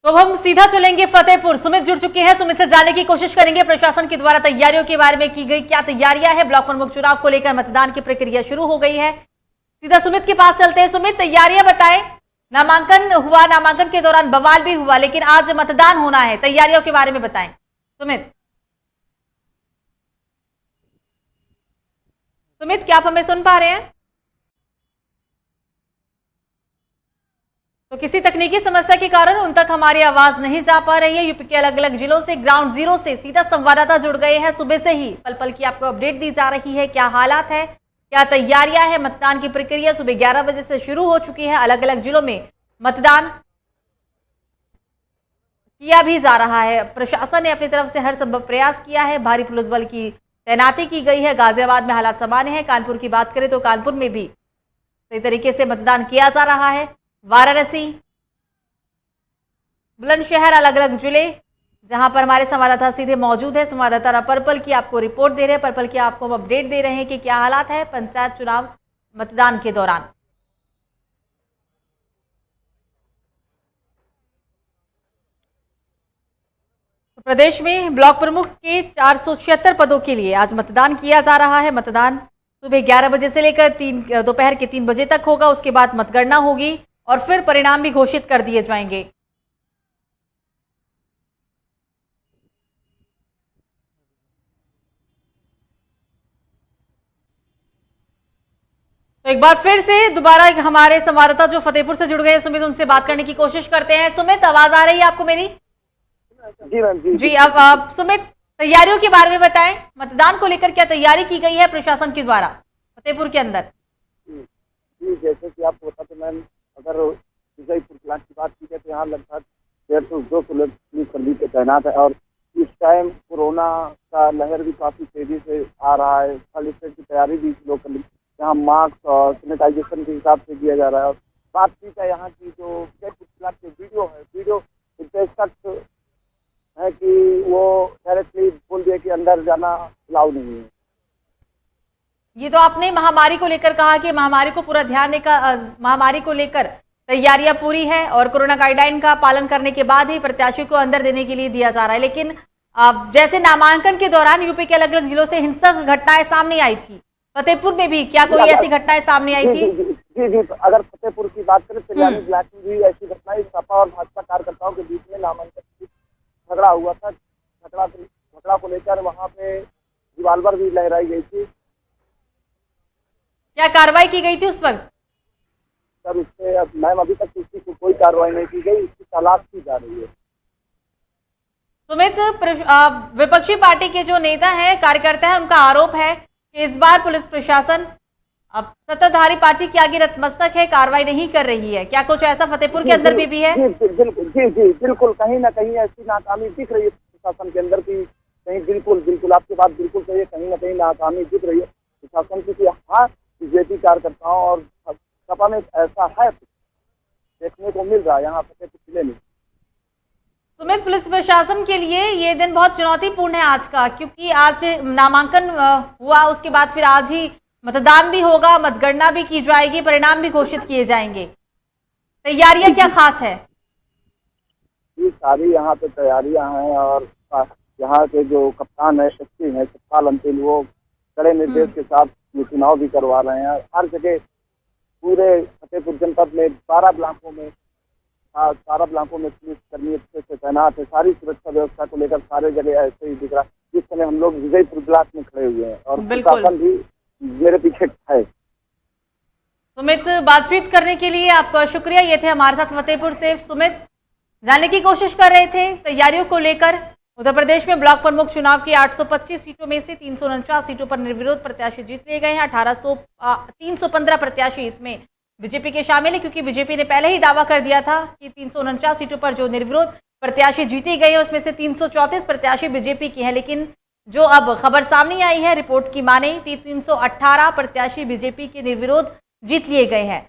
तो अब हम सीधा चलेंगे फतेहपुर। सुमित जुड़ चुके हैं, सुमित से जानने की कोशिश करेंगे प्रशासन के द्वारा तैयारियों के बारे में की गई क्या तैयारियां हैं। ब्लॉक प्रमुख चुनाव को लेकर मतदान की प्रक्रिया शुरू हो गई है। सीधा सुमित के पास चलते हैं। सुमित, तैयारियां बताएं। नामांकन हुआ, नामांकन के दौरान बवाल भी हुआ, लेकिन आज मतदान होना है, तैयारियों के बारे में बताएं सुमित। सुमित, क्या आप हमें सुन पा रहे हैं? तो किसी तकनीकी समस्या के कारण उन तक हमारी आवाज नहीं जा पा रही है। यूपी के अलग अलग जिलों से ग्राउंड जीरो से सीधा संवाददाता जुड़ गए हैं। सुबह से ही पल पल की आपको अपडेट दी जा रही है। क्या हालात है, क्या तैयारियां है? मतदान की प्रक्रिया सुबह 11 बजे से शुरू हो चुकी है। अलग अलग जिलों में मतदान किया भी जा रहा है। प्रशासन ने अपनी तरफ से हर संभव प्रयास किया है। भारी पुलिस बल की तैनाती की गई है। गाजियाबाद में हालात सामान्य है। कानपुर की बात करें तो कानपुर में भी सही तरीके से मतदान किया जा रहा है। वाराणसी, बुलंदशहर, अलग अलग जिले जहां पर हमारे संवाददाता सीधे मौजूद है। संवाददाता पर्पल की आपको रिपोर्ट दे रहे हैं, पर्पल की आपको हम अपडेट दे रहे हैं कि क्या हालात है पंचायत चुनाव मतदान के दौरान। तो प्रदेश में ब्लॉक प्रमुख के 476 पदों के लिए आज मतदान किया जा रहा है। मतदान सुबह 11 बजे से लेकर दोपहर के 3 बजे तक होगा। उसके बाद मतगणना होगी और फिर परिणाम भी घोषित कर दिए जाएंगे। तो एक बार फिर से दोबारा हमारे संवाददाता जो फतेहपुर से जुड़ गए सुमित, उनसे बात करने की कोशिश करते हैं। सुमित, आवाज आ रही है आपको मेरी? जी मैम जी। अब आप सुमित तैयारियों के बारे में बताएं। मतदान को लेकर क्या तैयारी की गई है प्रशासन के द्वारा फतेहपुर के अंदर? जी, जैसे कि आपको बता तो मैम, अगर विजयपुर प्लांट की बात की जाए तो यहाँ लगभग 150-200 पुलिस कर्मी के तैनात है। और इस टाइम कोरोना का लहर भी काफी तेजी से आ रहा है। फल स्टेट की तैयारी भी लोग कर ली। यहाँ मास्क और सैनिटाइजेशन के हिसाब से किया जा रहा है। और बात की जाए यहाँ की जो विजयपुर प्लांट के वीडियो इतने सख्त है कि वो डायरेक्टली बोल दिया कि अंदर जाना अलाउ नहीं है। ये तो आपने महामारी को लेकर कहा कि महामारी को पूरा ध्यान देकर महामारी को लेकर तैयारियां पूरी है और कोरोना गाइडलाइन का पालन करने के बाद ही प्रत्याशी को अंदर देने के लिए दिया जा रहा है। लेकिन जैसे नामांकन के दौरान यूपी के अलग अलग जिलों से हिंसक घटनाएं सामने आई थी, फतेहपुर में भी क्या कोई ऐसी घटनाएं सामने आई थी? जी, तो अगर फतेहपुर की बात करें तो यानी ब्लॉक में भी ऐसी घटनाएं सपा और भाजपा कार्यकर्ताओं के बीच में नामांकन की झगड़ा हुआ था। झगड़ा को लेकर वहां पे रिवाल्वर भी लहराई गई थी। क्या कार्रवाई की गई थी उस वक्त? सर, इससे अब मैम अभी तक किसी को कोई कार्रवाई नहीं की गई, इसकी तलाश की जा रही है। सुमित, विपक्षी पार्टी के जो नेता हैं, कार्यकर्ता हैं, उनका आरोप है कि इस बार पुलिस प्रशासन अब सत्ताधारी पार्टी के आगे नतमस्तक है, कार्रवाई नहीं कर रही है। क्या कुछ ऐसा फतेहपुर के अंदर भी है? बिल्कुल कहीं ना कहीं ऐसी नाकामी दिख रही है प्रशासन के अंदर की। कहीं बिल्कुल आपकी बात बिल्कुल सही है, कहीं ना कहीं नाकामी दिख रही है प्रशासन की। हाँ, बीजेपी कार्यकर्ताओं और सपा में ऐसा है देखने को मिल रहा है यहाँ फतेहपुर जिले में। सुमित, पुलिस प्रशासन के लिए ये दिन बहुत चुनौतीपूर्ण है आज का, क्योंकि आज नामांकन हुआ, उसके बाद फिर आज ही मतदान भी होगा, मतगणना भी की जाएगी, परिणाम भी घोषित किए जाएंगे। तैयारियां क्या खास है? ये सारी यहाँ पे तैयारियां हैं और यहाँ के जो कप्तान है, एसपी है सतपाल अंतिल, वो कड़े निर्देश के साथ ये चुनाव भी करवा रहे हैं। हर जगह पूरे फतेहपुर जनपद में 12 ब्लॉकों में पुलिस कर्मी से तैनात है। सारी सुरक्षा व्यवस्था को लेकर सारे जगह ऐसे ही दिख रहा है। जिस समय हम लोग विजयपुर ब्लॉक में खड़े हुए हैं और प्रशासन भी मेरे पीछे है। सुमित, बातचीत करने के लिए आपका शुक्रिया। ये थे हमारे साथ फतेहपुर से सुमित, जानने की कोशिश कर रहे थे तैयारियों को लेकर। उत्तर प्रदेश में ब्लॉक प्रमुख चुनाव की 825 सीटों में से 349 सीटों पर निर्विरोध प्रत्याशी जीत लिए गए हैं। 315 प्रत्याशी इसमें बीजेपी के शामिल है, क्योंकि बीजेपी ने पहले ही दावा कर दिया था कि 349 सीटों पर जो निर्विरोध प्रत्याशी जीती गई है उसमें से 334 प्रत्याशी बीजेपी की हैं। लेकिन जो अब खबर सामने आई है रिपोर्ट की माने 318 प्रत्याशी बीजेपी के निर्विरोध जीत लिए गए हैं।